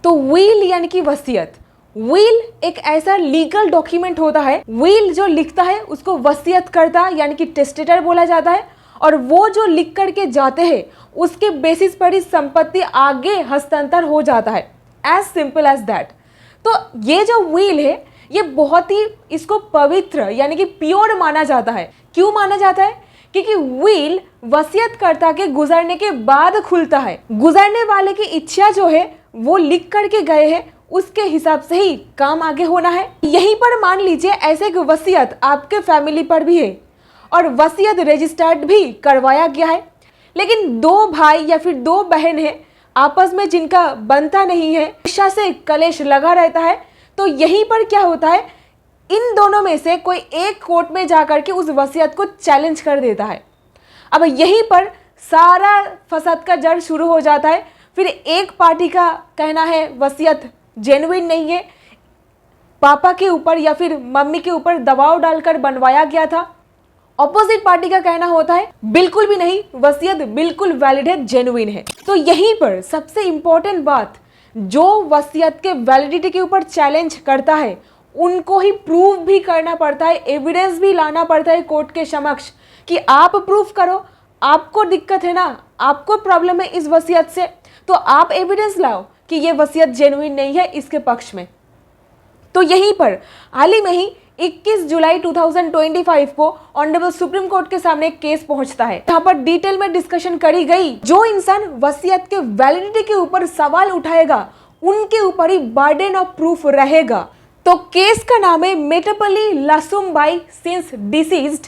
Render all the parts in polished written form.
तो विल यानी कि वसीयत, विल एक ऐसा लीगल डॉक्यूमेंट होता है, विल जो लिखता है उसको वसीयत करता यानी कि टेस्टेटर बोला जाता है, और वो जो लिख करके जाते हैं उसके बेसिस पर ही संपत्ति आगे हस्तांतर हो जाता है, एज सिंपल एज दैट। तो ये जो विल है ये बहुत ही इसको पवित्र यानी कि प्योर माना जाता है। क्यों माना जाता है? क्योंकि विल वसीयतकर्ता के गुजरने के बाद खुलता है। गुजरने वाले की इच्छा जो है वो लिख करके गए हैं, उसके हिसाब से ही काम आगे होना है। यहीं पर मान लीजिए ऐसे एक वसीयत आपके फैमिली पर भी है और वसीयत रजिस्टर्ड भी करवाया गया है, लेकिन दो भाई या फिर दो बहन है आपस में जिनका बनता नहीं है, हमेशा से कलेश लगा रहता है, तो यहीं पर क्या होता है, इन दोनों में से कोई एक कोर्ट में जाकर के उस वसीयत को चैलेंज कर देता है। अब यहीं पर सारा फसाद का जड़ शुरू हो जाता है। फिर एक पार्टी का कहना है वसीयत जेन्युइन नहीं है, पापा के ऊपर या फिर मम्मी के ऊपर दबाव डालकर बनवाया गया था। ऑपोजिट पार्टी का कहना होता है बिल्कुल भी नहीं, वसीयत बिल्कुल वैलिड है, जेन्युइन है। तो यहीं पर सबसे इंपॉर्टेंट बात, जो वसीयत के वैलिडिटी के ऊपर चैलेंज करता है उनको ही प्रूव भी करना पड़ता है, एविडेंस भी लाना पड़ता है कोर्ट के समक्ष कि आप प्रूफ करो, आपको दिक्कत है ना, आपको प्रॉब्लम है इस वसीयत से, तो आप एविडेंस लाओ कि ये वसीयत जेन्युइन नहीं है इसके पक्ष में। तो यहीं पर हाल ही में ही 21 जुलाई 2025 को ऑनरेबल सुप्रीम कोर्ट के सामने एक केस पहुंचता है, जहां पर डिटेल में डिस्कशन करी गई। जो इंसान वसीयत के वैलिडिटी के ऊपर सवाल उठाएगा उनके ऊपर ही बर्डन ऑफ प्रूफ रहेगा। तो केस का नाम है Mettapalli Lasumbai since deceased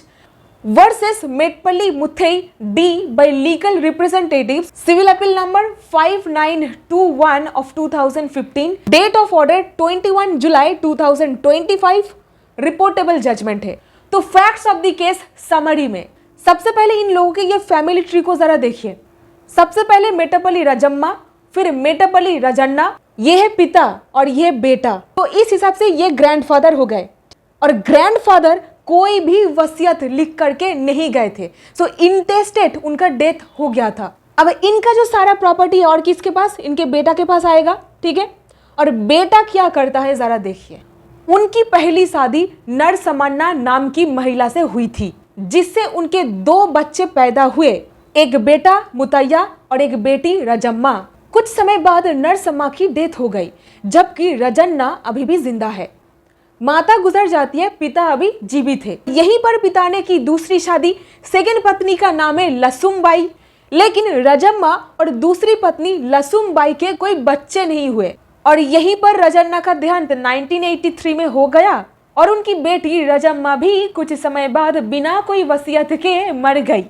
versus Mettapalli Muthai D by legal representatives, civil appeal number 5921 of 2015, date of order 21 July 2025, reportable judgement है। तो facts of the case summary में सबसे पहले इन लोगों के ये फैमिली ट्री को जरा देखिए। सबसे पहले मेट्टापल्ली रजम्मा, फिर मेट्टापल्ली रजन्ना, ये है पिता और ये बेटा। तो इस हिसाब से ये ग्रैंडफादर हो गए, और ग्रैंडफादर कोई भी वसीयत लिख करके नहीं गए थे। सो इंटेस्टेट उनका डेथ हो गया था। अब इनका जो सारा प्रॉपर्टी और किसके पास, इनके बेटा के पास आएगा, ठीक है। और बेटा क्या करता है जरा देखिए। उनकी पहली शादी नरसम्मा नाम की महिला से हुई थी, जिससे उनके दो बच्चे पैदा हुए, एक बेटा मुतैया और एक बेटी रजम्मा। कुछ समय बाद नरसम्मा की डेथ हो गई, जबकि रजन्ना अभी भी जिंदा है। माता गुजर जाती है, पिता अभी जीवित है। यहीं पर पिता ने की दूसरी शादी, सेकंड पत्नी का नाम है लसुम्बाई, लेकिन रजम्मा और दूसरी पत्नी लसुम्बाई के कोई बच्चे नहीं हुए। और यहीं पर रजन्ना का देहांत 1983 में हो गया, और उनकी बेटी रजम्मा भी कुछ समय बाद बिना कोई वसीयत के मर गई।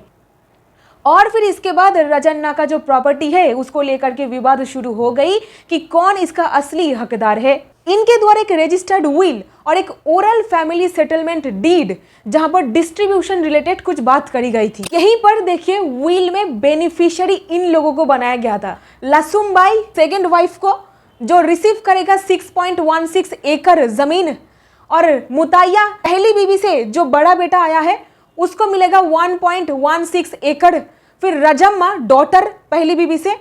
और फिर इसके बाद रजन्ना का जो प्रॉपर्टी है उसको लेकर के विवाद शुरू हो गई कि कौन इसका असली हकदार है। इनके द्वारा एक रजिस्टर्ड विल और एक ओरल फैमिली सेटलमेंट डीड, जहां पर डिस्ट्रीब्यूशन रिलेटेड कुछ बात करी गई थी। यहीं पर देखिए विल में बेनिफिशियरी इन लोगों को बनाया गया था। लसुम्बाई सेकेंड वाइफ को, जो रिसीव करेगा 6.16 एकड़ जमीन, और मुतैया पहली बीवी से जो बड़ा बेटा आया है उसको मिलेगा 1.16 एकड़। फिर रजम्मा डॉटर पहली बीवी से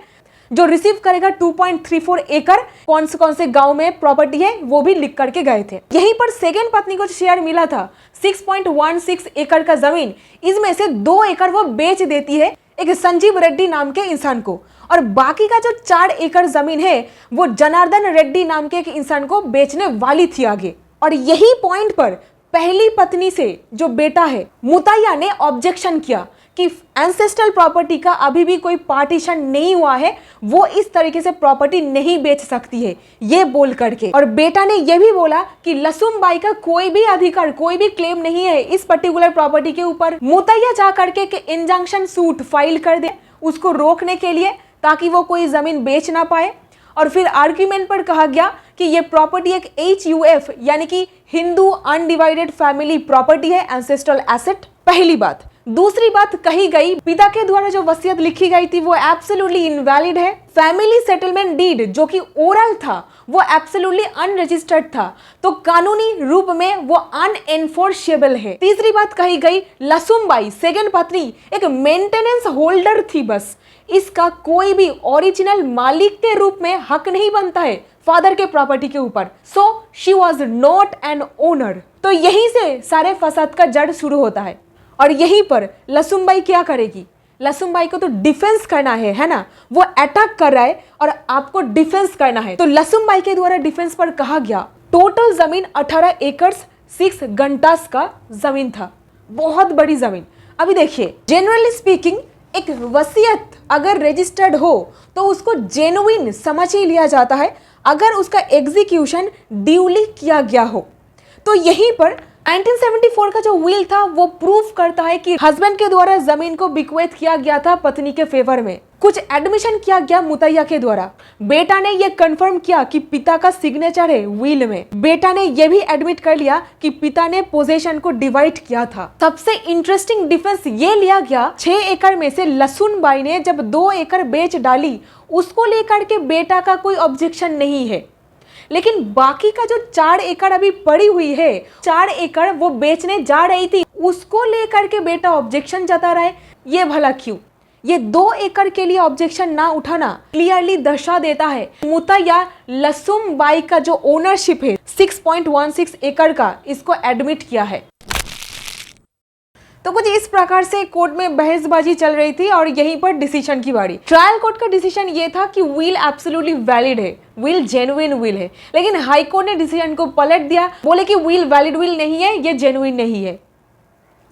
जो रिसीव करेगा 2.34 एकड़। कौन से गांव में प्रॉपर्टी है वो भी लिख करके गए थे। यहीं पर सेकेंड पत्नी को शेयर मिला था 6.16 एकड़ का जमीन, इसमें से 2 एकड़ वो बेच देती है एक संजीव रेड्डी नाम के इंसान को, और बाकी का जो 4 एकड़ जमीन है वो जनार्दन रेड्डी नाम के एक इंसान को बेचने वाली थी आगे। और यही पॉइंट पर पहली पत्नी से जो बेटा है मुतैया ने ऑब्जेक्शन किया कि एंसेस्ट्रल प्रॉपर्टी का अभी भी कोई पार्टीशन नहीं हुआ है, वो इस तरीके से प्रॉपर्टी नहीं बेच सकती है, ये बोल करके। और बेटा ने यह भी बोला कि लसुम्बाई का कोई भी अधिकार, कोई भी क्लेम नहीं है इस पर्टिकुलर प्रॉपर्टी के ऊपर। मुतैया जा करके इंजंक्शन सूट फाइल कर दे उसको रोकने के लिए, ताकि वो कोई जमीन बेच ना पाए। और फिर आर्ग्यूमेंट पर कहा गया कि ये प्रॉपर्टी एक HUF यानी कि हिंदू अनडिवाइडेड फैमिली प्रॉपर्टी है, एंसेस्ट्रल एसेट। पहली बात। दूसरी बात कही गई, पिता के द्वारा जो वसीयत लिखी गई थी वो एब्सोल्युटली इनवैलिड है। फैमिली सेटलमेंट डीड जो कि ओरल था वो एब्सोल्युटली अनरजिस्टर्ड था, तो कानूनी रूप में वो अनएनफोर्सेबल है। तीसरी बात कही गई, लसुम्बाई सेकंड पत्नी एक मेंटेनेंस होल्डर थी, बस इसका कोई भी ओरिजिनल मालिक के रूप में हक नहीं बनता है फादर के प्रॉपर्टी के ऊपर। So she was not an owner. तो यहीं से सारे फसाद का जड़ शुरू होता है और यहीं पर लसुमबाई क्या करेगी? लसुमबाई को तो डिफेंस करना है ना, वो अटैक कर रहा है और आपको डिफेंस करना है। तो लसुमबाई के द्वारा डिफेंस पर कहा गया टोटल जमीन 18 एकड़ 6 घंटास का जमीन था, बहुत बड़ी जमीन। अभी देखिए, जनरली स्पीकिंग एक वसीयत अगर रजिस्टर्ड हो तो उसको जेन्युइन समझ ही लिया जाता है अगर उसका एग्जीक्यूशन ड्यूली किया गया हो। तो यहीं पर 1974 का जो विल था वो प्रूफ करता है कि हस्बैंड के द्वारा जमीन को बिक्वेथ किया गया था पत्नी के फेवर में। कुछ एडमिशन किया गया मुतैया के द्वारा। बेटा ने ये कंफर्म किया कि पिता का सिग्नेचर है विल में। बेटा ने ये भी एडमिट कर लिया कि पिता ने पोजीशन को डिवाइड किया था। सबसे इंटरेस्टिंग डिफेंस ये लिया गया 6 एकड़ में से लसुमबाई ने जब 2 एकड़ बेच डाली, उसको लेकर के बेटा का कोई ऑब्जेक्शन नहीं है। लेकिन बाकी का जो 4 एकड़ अभी पड़ी हुई है, 4 एकड़ वो बेचने जा रही थी, उसको लेकर के बेटा ऑब्जेक्शन जता रहा है। ये भला क्यों? ये 2 एकड़ के लिए ऑब्जेक्शन ना उठाना क्लियरली दर्शा देता है मुतैया लसुमबाई का जो ओनरशिप है 6.16 एकड़ का, इसको एडमिट किया है। तो कुछ इस प्रकार से कोर्ट में बहसबाजी चल रही थी और यहीं पर डिसीजन की बारी। ट्रायल कोर्ट का डिसीजन ये था कि विल एब्सोल्युटली वैलिड है, विल जेन्युइन विल है। लेकिन हाई कोर्ट ने डिसीजन को पलट दिया, बोले कि विल वैलिड विल नहीं है, ये जेन्युइन नहीं है।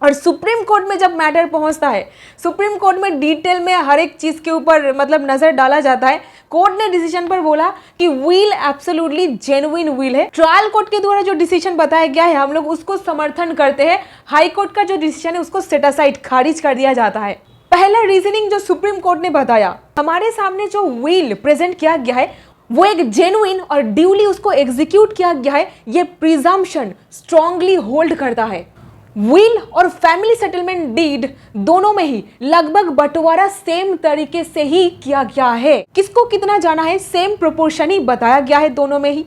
और सुप्रीम कोर्ट में जब मैटर पहुंचता है, सुप्रीम कोर्ट में डिटेल में हर एक चीज के ऊपर मतलब नजर डाला जाता है। कोर्ट ने डिसीजन पर बोला कि विल एब्सोल्युटली जेन्युइन विल है। ट्रायल कोर्ट के द्वारा जो डिसीजन बताया गया है हम लोग उसको समर्थन करते हैं। हाई कोर्ट का जो डिसीजन है उसको सेट असाइड, खारिज कर दिया जाता है। पहला रीजनिंग जो सुप्रीम कोर्ट ने बताया, हमारे सामने जो विल प्रेजेंट किया गया है वो एक जेन्युइन और ड्यूली उसको एग्जीक्यूट किया गया है, ये प्रिजम्पशन स्ट्रांगली होल्ड करता है। विल और फैमिली सेटलमेंट डीड दोनों में ही लगभग बंटवारा सेम तरीके से ही किया गया है। किसको कितना जाना है सेम प्रोपोर्शन ही बताया गया है दोनों में ही।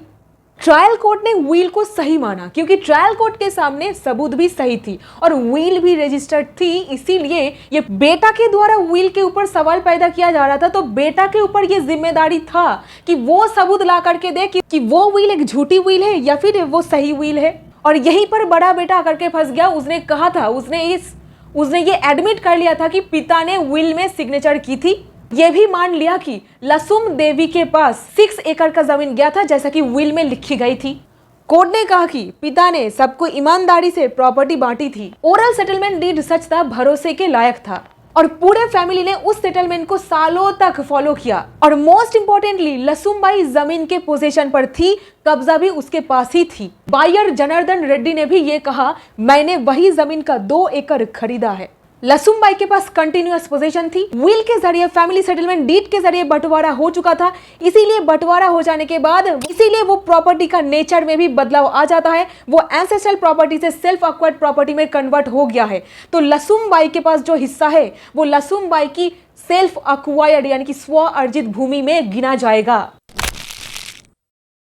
ट्रायल कोर्ट ने विल को सही माना क्योंकि ट्रायल कोर्ट के सामने सबूत भी सही थी और विल भी रजिस्टर्ड थी। इसीलिए ये बेटा के द्वारा विल के ऊपर सवाल पैदा किया जा रहा था, तो बेटा के ऊपर ये जिम्मेदारी था कि वो सबूत ला करके दे कि वो विल एक झूठी विल है या फिर वो सही विल है। और यहीं पर बड़ा बेटा आकर के फंस गया। उसने कहा था, उसने ये एडमिट कर लिया था कि पिता ने विल में सिग्नेचर की थी। ये भी मान लिया कि लसुम देवी के पास 6 एकड़ का जमीन गया था जैसा कि विल में लिखी गई थी। कोर्ट ने कहा कि पिता ने सबको ईमानदारी से प्रॉपर्टी बांटी थी। ओरल सेटलमेंट डीड सच था, भरोसे के लायक था और पूरे फैमिली ने उस सेटलमेंट को सालों तक फॉलो किया। और मोस्ट इंपोर्टेंटली लसुमबाई जमीन के पोजीशन पर थी, कब्जा भी उसके पास ही थी। बायर जनार्दन रेड्डी ने भी ये कहा, मैंने वही जमीन का 2 एकड़ खरीदा है। लसुमबाई के पास कंटिन्यूअस पोजीशन थी। विल के जरिए फैमिली सेटलमेंट डीड के जरिए बंटवारा हो चुका था। इसीलिए बंटवारा हो जाने के बाद इसीलिए वो प्रॉपर्टी का नेचर में भी बदलाव आ जाता है। वो एंसेस्ट्रल प्रॉपर्टी से सेल्फ एक्वायर्ड प्रॉपर्टी में कन्वर्ट हो गया है। तो लसुमबाई के पास जो हिस्सा है वो लसुमबाई की सेल्फ एक्वायर्ड यानी कि स्व अर्जित भूमि में गिना जाएगा।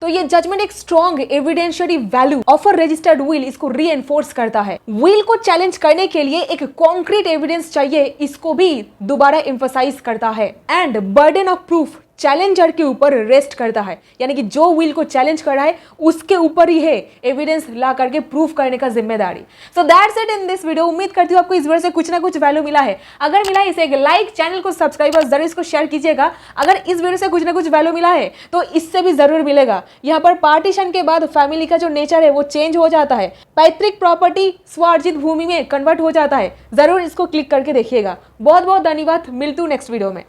तो ये जजमेंट एक strong evidentiary value of a registered will इसको रीएनफोर्स करता है। विल को चैलेंज करने के लिए एक कॉन्क्रीट एविडेंस चाहिए, इसको भी दोबारा एम्फसाइज करता है। And burden of proof challenger के ऊपर रेस्ट करता है, यानी कि जो विल को चैलेंज कर रहा है उसके ऊपर ही है एविडेंस ला करके प्रूफ करने का जिम्मेदारी। So that's it in this video. उम्मीद करती हूँ आपको इस वीडियो से कुछ ना कुछ वैल्यू मिला है। अगर मिला है इसे एक लाइक, चैनल को सब्सक्राइब और जरूर इसको शेयर कीजिएगा। अगर इस वीडियो से कुछ ना कुछ वैल्यू मिला है तो इससे भी जरूर मिलेगा। यहाँ पर पार्टीशन के बाद फैमिली का जो नेचर है वो चेंज हो जाता है, पैतृक प्रॉपर्टी स्वार्जित भूमि में कन्वर्ट हो जाता है। जरूर इसको क्लिक करके देखिएगा। बहुत बहुत धन्यवाद, मिलती हूँ नेक्स्ट वीडियो में।